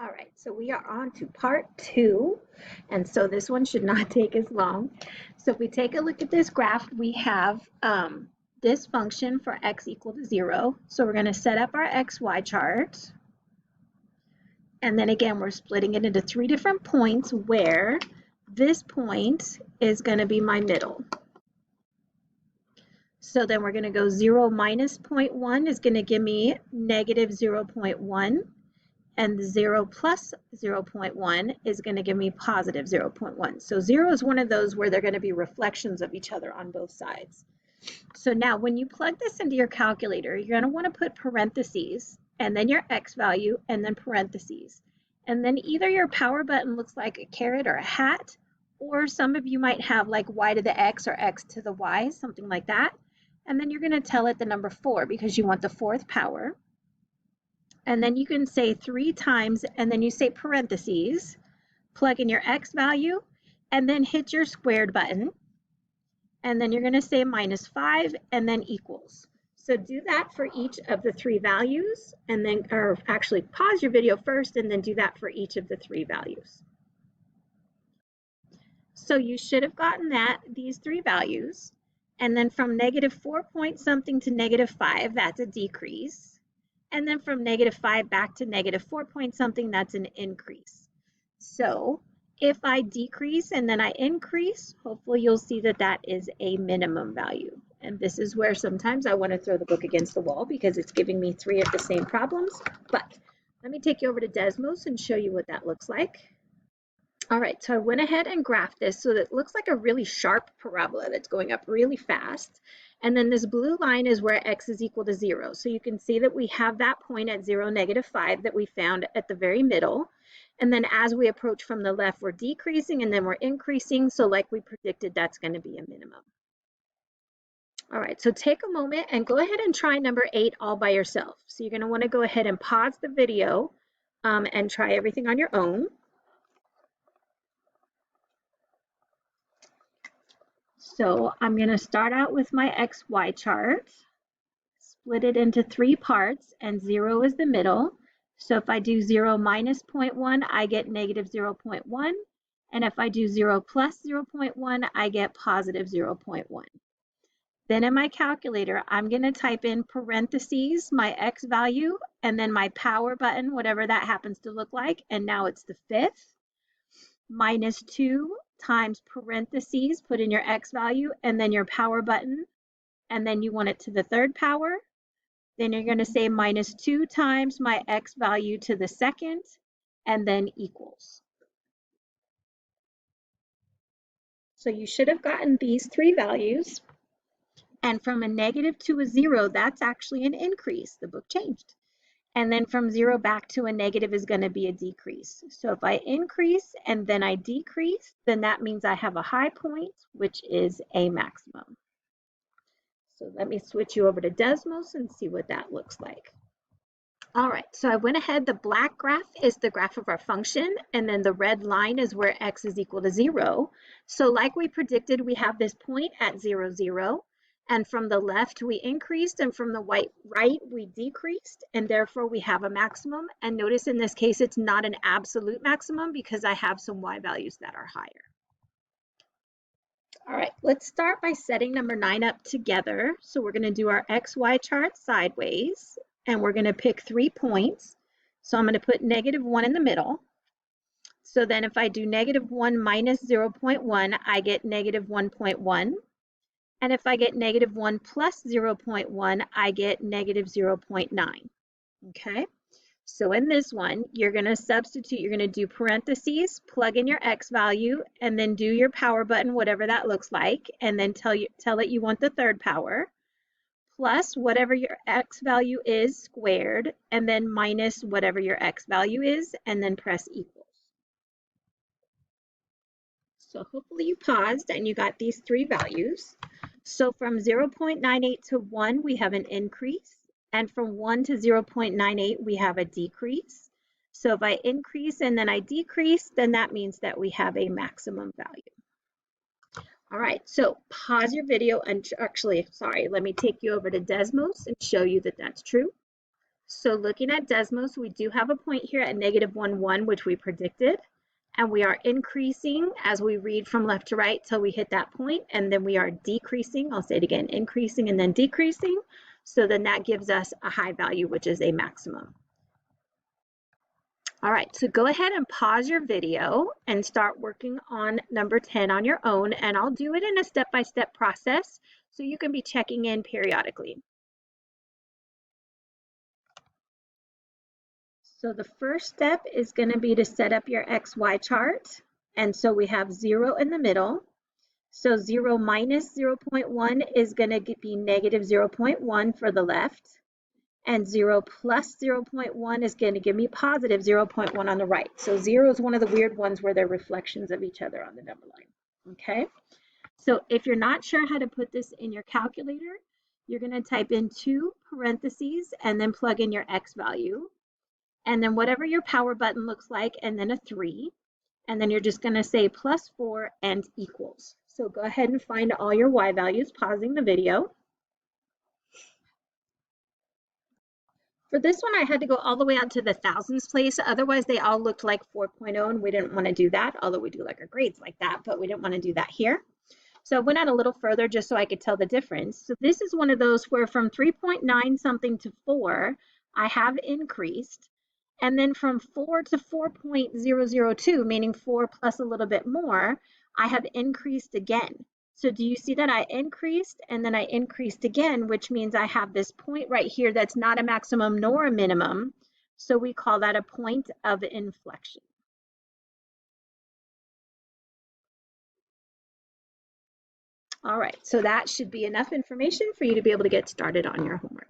All right, so we are on to part 2, and so this one should not take as long. So if we take a look at this graph, we have this function for x equal to 0. So we're going to set up our xy chart. And then again, we're splitting it into 3 different points where this point is going to be my middle. So then we're going to go 0 minus 0.1 is going to give me negative 0.1. And 0 plus 0.1 is going to give me positive 0.1. So 0 is one of those where they're going to be reflections of each other on both sides. So now when you plug this into your calculator, you're going to want to put parentheses and then your x value and then parentheses. And then either your power button looks like a caret or a hat, or some of you might have like y to the x or x to the y, something like that. And then you're going to tell it the number 4 because you want the 4th power. And then you can say 3 times, and then you say parentheses, plug in your x value, and then hit your squared button. And then you're going to say minus 5, and then equals. So do that for each of the 3 values, and then, or actually pause your video first, and then do that for each of the 3 values. So you should have gotten these 3 values. And then from negative 4 point something to negative 5, that's a decrease. And then from negative 5 back to negative 4 point something, that's an increase. So if I decrease and then I increase, hopefully you'll see that that is a minimum value. And this is where sometimes I want to throw the book against the wall because it's giving me 3 of the same problems. But let me take you over to Desmos and show you what that looks like. All right, so I went ahead and graphed this so that it looks like a really sharp parabola that's going up really fast. And then this blue line is where x is equal to 0. So you can see that we have that point at 0, negative 5 that we found at the very middle. And then as we approach from the left, we're decreasing and then we're increasing. So like we predicted, that's going to be a minimum. All right, so take a moment and go ahead and try number 8 all by yourself. So you're going to want to go ahead and pause the video and try everything on your own. So I'm going to start out with my XY chart, split it into 3 parts, and 0 is the middle. So if I do 0 minus 0.1, I get negative 0.1. And if I do 0 plus 0.1, I get positive 0.1. Then in my calculator, I'm going to type in parentheses, my x value, and then my power button, whatever that happens to look like. And now it's the 5th, minus 2 times parentheses, put in your x value, and then your power button, and then you want it to the 3rd power. Then you're going to say minus 2 times my x value to the 2nd, and then equals. So you should have gotten these 3 values. And from a negative to a 0, that's actually an increase. The book changed. And then from 0 back to a negative is going to be a decrease. So if I increase and then I decrease, then that means I have a high point, which is a maximum. So let me switch you over to Desmos and see what that looks like. All right, so I went ahead. The black graph is the graph of our function, and then the red line is where x is equal to 0. So like we predicted, we have this point at 0, 0. And from the left, we increased, and from the right, we decreased, and therefore we have a maximum. And notice in this case, it's not an absolute maximum because I have some y values that are higher. All right, let's start by setting number 9 up together. So we're going to do our XY chart sideways, and we're going to pick 3 points. So I'm going to put negative 1 in the middle. So then if I do negative 1 minus 0.1, I get negative 1.1. And if I get negative 1 plus 0.1, I get negative 0.9. Okay, so in this one, you're going to substitute, you're going to do parentheses, plug in your x value, and then do your power button, whatever that looks like, and then tell it you want the 3rd power, plus whatever your x value is squared, and then minus whatever your x value is, and then press equals. So hopefully you paused and you got these 3 values. So from 0.98 to 1, we have an increase. And from 1 to 0.98, we have a decrease. So if I increase and then I decrease, then that means that we have a maximum value. All right, so pause your video and actually, sorry, let me take you over to Desmos and show you that that's true. So looking at Desmos, we do have a point here at negative 1, 1, which we predicted. And we are increasing as we read from left to right till we hit that point, and then we are decreasing. I'll say it again, increasing and then decreasing. So then that gives us a high value, which is a maximum. All right, so go ahead and pause your video and start working on number 10 on your own, and I'll do it in a step-by-step process so you can be checking in periodically. So the first step is going to be to set up your XY chart. And so we have 0 in the middle. So 0 minus 0.1 is going to be negative 0.1 for the left. And 0 plus 0.1 is going to give me positive 0.1 on the right. So 0 is one of the weird ones where they're reflections of each other on the number line. Okay. So if you're not sure how to put this in your calculator, you're going to type in 2 parentheses and then plug in your X value. And then whatever your power button looks like, and then a 3. And then you're just going to say plus 4 and equals. So go ahead and find all your Y values, pausing the video. For this one, I had to go all the way out to the thousands place. Otherwise, they all looked like 4.0, and we didn't want to do that, although we do like our grades like that, but we didn't want to do that here. So I went out a little further just so I could tell the difference. So this is one of those where from 3.9 something to 4, I have increased. And then from 4 to 4.002, meaning 4 plus a little bit more, I have increased again. So do you see that I increased and then I increased again, which means I have this point right here that's not a maximum nor a minimum. So we call that a point of inflection. All right, so that should be enough information for you to be able to get started on your homework.